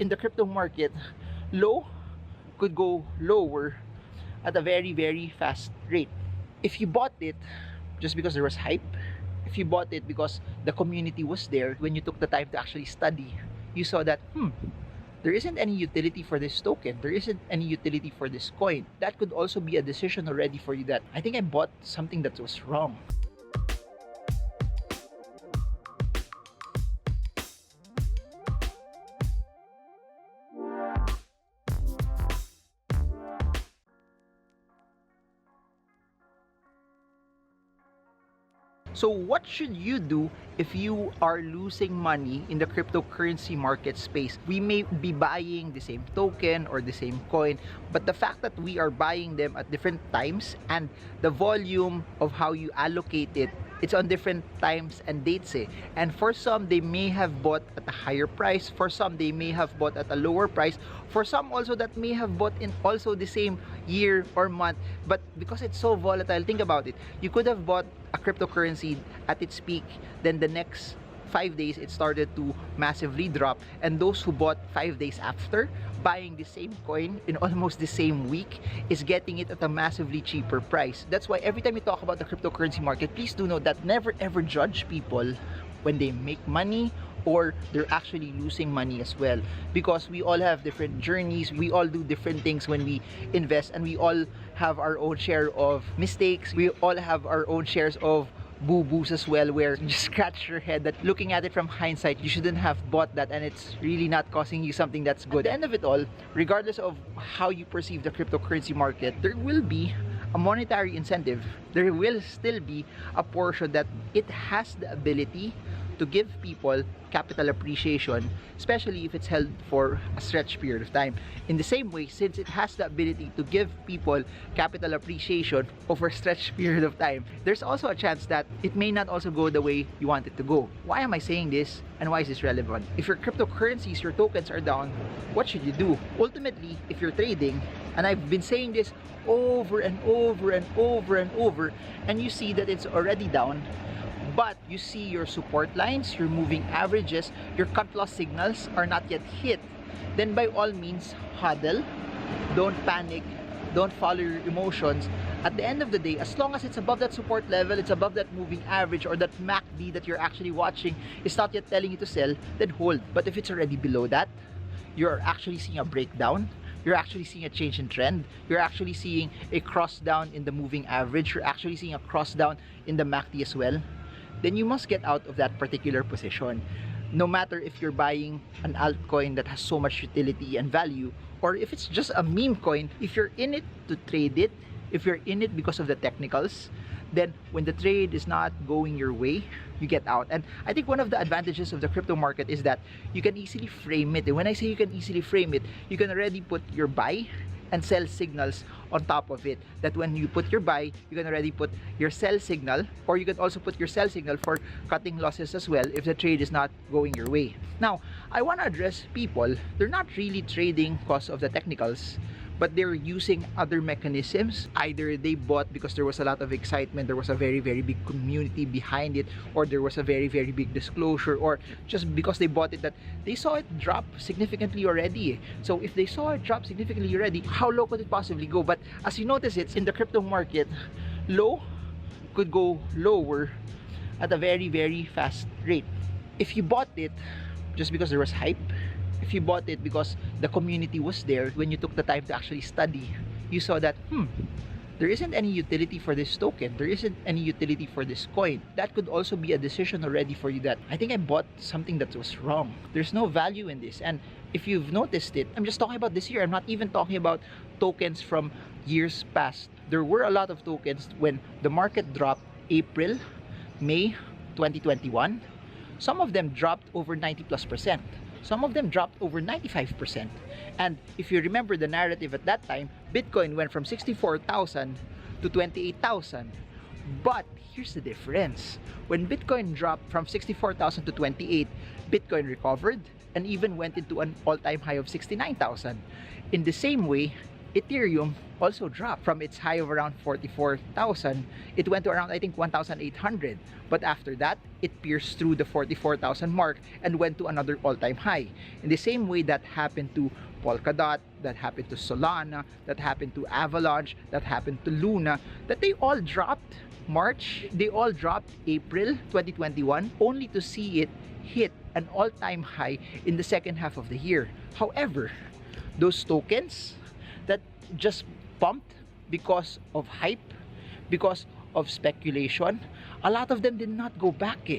in the crypto market, low could go lower at a very fast rate. If you bought it just because there was hype, if you bought it because the community was there, when you took the time to actually study, you saw that there isn't any utility for this token, there isn't any utility for this coin. That could also be a decision already for you that I think I bought something that was wrong. So what should you do if you are losing money in the cryptocurrency market space? We may be buying the same token or the same coin, but the fact that we are buying them at different times and the volume of how you allocate it, it's on different times and dates. And for some, they may have bought at a higher price. For some, they may have bought at a lower price. For some also, that may have bought in also the same year or month. But because it's so volatile, think about it. You could have bought a cryptocurrency at its peak, then the next 5 days it started to massively drop, and those who bought 5 days after, buying the same coin in almost the same week, is getting it at a massively cheaper price. That's why every time you talk about the cryptocurrency market, please do note that never ever judge people when they make money or they're actually losing money as well, because we all have different journeys, we all do different things when we invest, and we all have our own share of mistakes, we all have our own shares of boo-boos as well, where you just scratch your head that looking at it from hindsight, you shouldn't have bought that and it's really not costing you something that's good. At the end of it all, regardless of how you perceive the cryptocurrency market, there will be a monetary incentive. There will still be a portion that it has the ability to give people capital appreciation, especially if it's held for a stretched period of time. In the same way, since it has the ability to give people capital appreciation over a stretched period of time, there's also a chance that it may not also go the way you want it to go. Why am I saying this, and why is this relevant? If your cryptocurrencies, your tokens are down, what should you do? Ultimately, if you're trading, and I've been saying this over and over and over and over, and you see that it's already down, but you see your support lines, your moving averages, your cut loss signals are not yet hit, then by all means, huddle, don't panic, don't follow your emotions. At the end of the day, as long as it's above that support level, it's above that moving average, or that MACD that you're actually watching is not yet telling you to sell, then hold. But if it's already below that, you're actually seeing a breakdown, you're actually seeing a change in trend, you're actually seeing a cross down in the moving average, you're actually seeing a cross down in the MACD as well, then you must get out of that particular position. No matter if you're buying an altcoin that has so much utility and value, or if it's just a meme coin, if you're in it to trade it, if you're in it because of the technicals, then when the trade is not going your way, you get out. And I think one of the advantages of the crypto market is that you can easily frame it. And when I say you can easily frame it, you can already put your buy and sell signals on top of it. That when you put your buy, you can already put your sell signal, or you can also put your sell signal for cutting losses as well if the trade is not going your way. Now, I want to address people, they're not really trading because of the technicals, but they're using other mechanisms. Either they bought because there was a lot of excitement, there was a very big community behind it, or there was a very big disclosure, or just because they bought it that they saw it drop significantly already. So if they saw it drop significantly already, how low could it possibly go? But as you notice, it's in the crypto market, low could go lower at a very fast rate. If you bought it just because there was hype, if you bought it because the community was there, when you took the time to actually study, you saw that there isn't any utility for this token, there isn't any utility for this coin. That could also be a decision already for you that I think I bought something that was wrong. There's no value in this. And if you've noticed it, I'm just talking about this year, I'm not even talking about tokens from years past. There were a lot of tokens when the market dropped April, May 2021. Some of them dropped over 90+%. Some of them dropped over 95%. And if you remember the narrative at that time, Bitcoin went from 64,000 to 28,000. But here's the difference. When Bitcoin dropped from 64,000 to 28, Bitcoin recovered and even went into an all-time high of 69,000. In the same way, Ethereum also dropped from its high of around 44,000. It went to around, I think, 1,800. But after that, it pierced through the 44,000 mark and went to another all-time high. In the same way that happened to Polkadot, that happened to Solana, that happened to Avalanche, that happened to Luna, that they all dropped March, they all dropped April 2021, only to see it hit an all-time high in the second half of the year. However, those tokens that just pumped because of hype, because of speculation, a lot of them did not go back.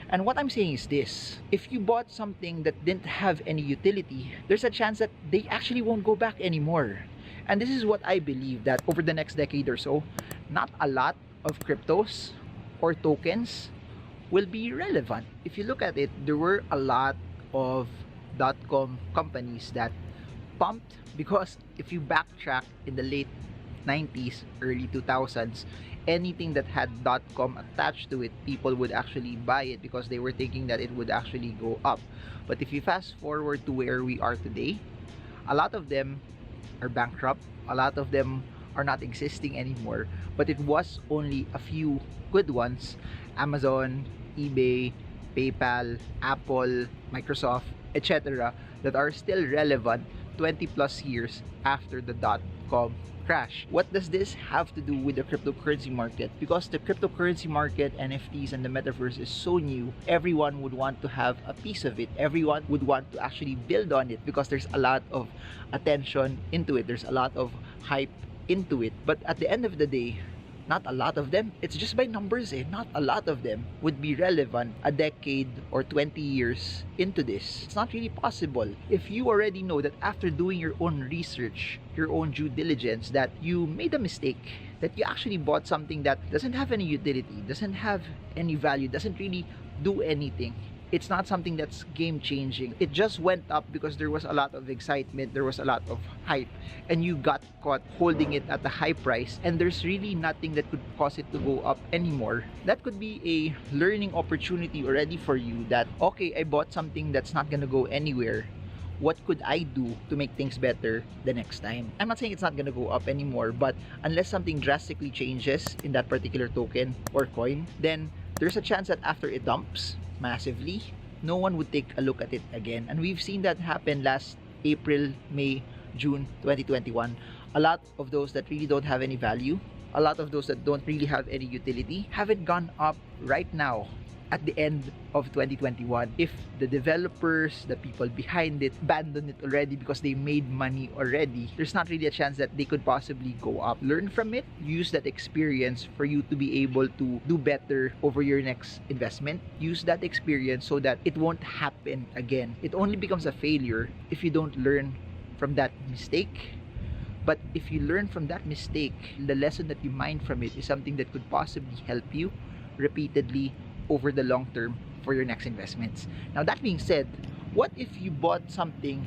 And what I'm saying is this: if you bought something that didn't have any utility, there's a chance that they actually won't go back anymore. And this is what I believe, that over the next decade or so, not a lot of cryptos or tokens will be relevant. If you look at it, there were a lot of .com companies that pumped, because if you backtrack in the late 90s, early 2000s, anything that had .com attached to it, people would actually buy it because they were thinking that it would actually go up. But if you fast forward to where we are today, a lot of them are bankrupt, a lot of them are not existing anymore, but it was only a few good ones: Amazon, eBay, PayPal, Apple, Microsoft, etc., that are still relevant 20 plus years after the .com crash. What does this have to do with the cryptocurrency market? Because the cryptocurrency market, NFTs, and the metaverse is so new, everyone would want to have a piece of it. Everyone would want to actually build on it because there's a lot of attention into it. There's a lot of hype into it. But at the end of the day, not a lot of them, it's just by numbers, not a lot of them would be relevant a decade or 20 years into this. It's not really possible. If you already know that after doing your own research, your own due diligence, that you made a mistake, that you actually bought something that doesn't have any utility, doesn't have any value, doesn't really do anything, it's not something that's game changing. It just went up because there was a lot of excitement, there was a lot of hype, and you got caught holding it at a high price, and there's really nothing that could cause it to go up anymore. That could be a learning opportunity already for you, that okay, I bought something that's not gonna go anywhere. What could I do to make things better the next time? I'm not saying it's not gonna go up anymore, but unless something drastically changes in that particular token or coin, then there's a chance that after it dumps massively, no one would take a look at it again. And we've seen that happen last April, May, June 2021. A lot of those that really don't have any value, a lot of those that don't really have any utility, haven't gone up right now at the end of 2021. If the developers, the people behind it, abandoned it already because they made money already, there's not really a chance that they could possibly go up. Learn from it, use that experience for you to be able to do better over your next investment. Use that experience so that it won't happen again. It only becomes a failure if you don't learn from that mistake. But if you learn from that mistake, the lesson that you mine from it is something that could possibly help you repeatedly over the long term for your next investments. Now, that being said, what if you bought something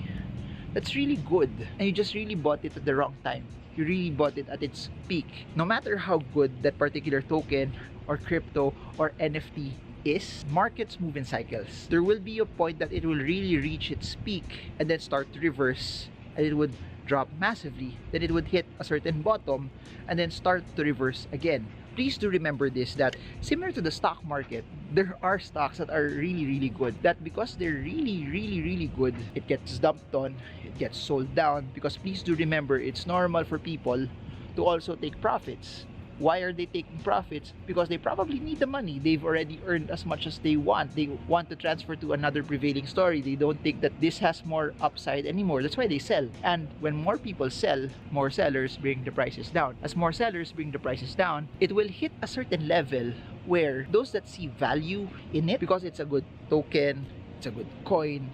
that's really good and you just really bought it at the wrong time? You really bought it at its peak. No matter how good that particular token or crypto or NFT is, markets move in cycles. There will be a point that it will really reach its peak and then start to reverse, and it would drop massively. Then it would hit a certain bottom and then start to reverse again. Please do remember this, that similar to the stock market, there are stocks that are really good, that because they're really good, it gets dumped on, it gets sold down, because please do remember, it's normal for people to also take profits. Why are they taking profits? Because they probably need the money. They've already earned as much as they want. They want to transfer to another prevailing story. They don't think that this has more upside anymore. That's why they sell. And when more people sell, more sellers bring the prices down. As more sellers bring the prices down, it will hit a certain level where those that see value in it, because it's a good token, it's a good coin,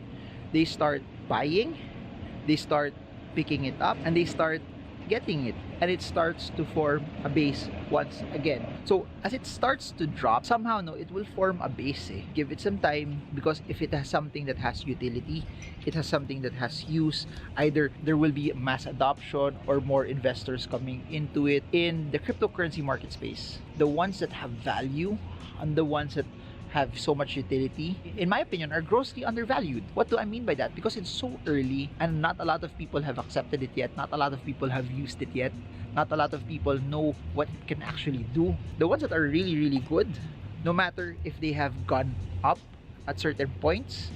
they start buying, they start picking it up, and they start getting it, and it starts to form a base once again. So as it starts to drop, somehow it will form a base. Give it some time, because if it has something that has utility, it has something that has use, either there will be mass adoption or more investors coming into it in the cryptocurrency market space. The ones that have value and the ones that have so much utility, in my opinion, are grossly undervalued. What do I mean by that? Because it's so early and not a lot of people have accepted it yet. Not a lot of people have used it yet. Not a lot of people know what it can actually do. The ones that are really, really good, no matter if they have gone up at certain points,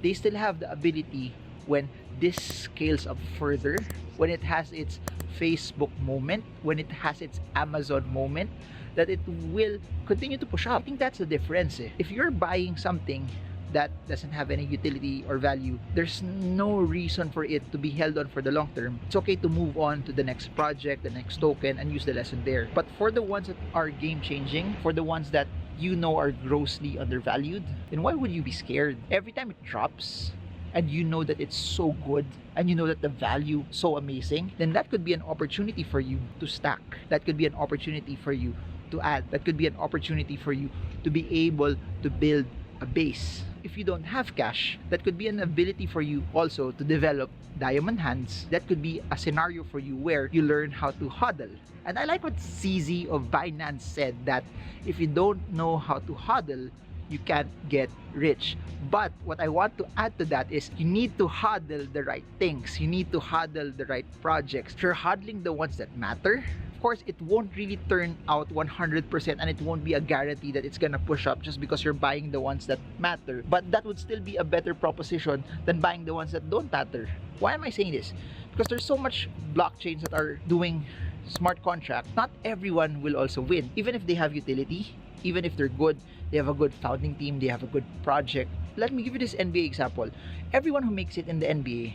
they still have the ability when this scales up further, when it has its Facebook moment, when it has its Amazon moment, that it will continue to push up. I think that's the difference. If you're buying something that doesn't have any utility or value, there's no reason for it to be held on for the long term. It's okay to move on to the next project, the next token, and use the lesson there. But for the ones that are game changing, for the ones that you know are grossly undervalued, then why would you be scared? Every time it drops, and you know that it's so good, and you know that the value so amazing, then that could be an opportunity for you to stack. That could be an opportunity for you to add. That could be an opportunity for you to be able to build a base. If you don't have cash, that could be an ability for you also to develop diamond hands. That could be a scenario for you where you learn how to hodl. And I like what CZ of Binance said, that if you don't know how to hodl, you can't get rich. But what I want to add to that is you need to hodl the right things. You need to hodl the right projects. If you're hodling the ones that matter, of course, it won't really turn out 100% and it won't be a guarantee that it's gonna push up just because you're buying the ones that matter. But that would still be a better proposition than buying the ones that don't matter. Why am I saying this? Because there's so much blockchains that are doing smart contracts. Not everyone will also win. Even if they have utility, even if they're good, they have a good founding team, they have a good project. Let me give you this NBA example. Everyone who makes it in the NBA,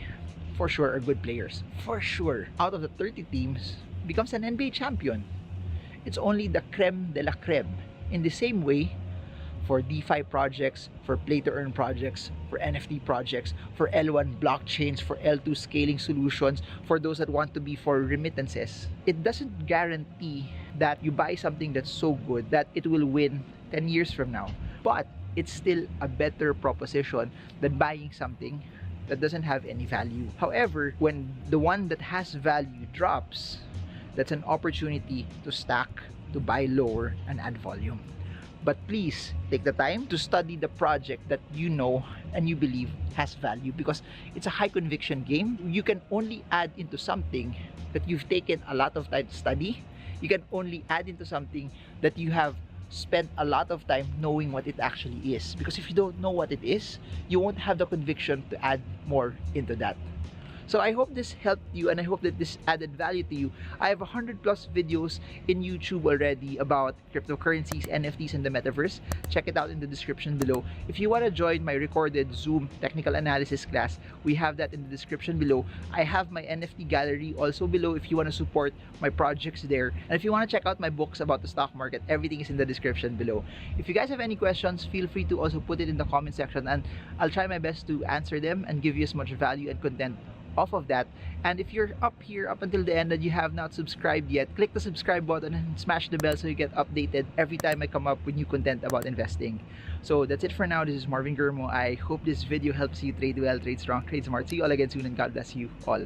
for sure, are good players. For sure. Out of the 30 teams, becomes an NBA champion. It's only the creme de la creme. In the same way, for DeFi projects, for play-to-earn projects, for NFT projects, for L1 blockchains, for L2 scaling solutions, for those that want to be for remittances, it doesn't guarantee that you buy something that's so good that it will win 10 years from now. But it's still a better proposition than buying something that doesn't have any value. However, when the one that has value drops, that's an opportunity to stack, to buy lower, and add volume. But please take the time to study the project that you know and you believe has value, because it's a high conviction game. You can only add into something that you've taken a lot of time to study. You can only add into something that you have spent a lot of time knowing what it actually is. Because if you don't know what it is, you won't have the conviction to add more into that. So I hope this helped you, and I hope that this added value to you. I have 100+ videos in YouTube already about cryptocurrencies, NFTs, and the metaverse. Check it out in the description below. If you want to join my recorded Zoom technical analysis class, we have that in the description below. I have my NFT gallery also below if you want to support my projects there. And if you want to check out my books about the stock market, everything is in the description below. If you guys have any questions, feel free to also put it in the comment section, and I'll try my best to answer them and give you as much value and content off of that. And if you're up here up until the end and you have not subscribed yet, click the subscribe button and smash the bell so you get updated every time I come up with new content about investing. So that's it for now. This is Marvingermo. I hope this video helps you trade well, trade strong, trade smart. See you all again soon, and God bless you all.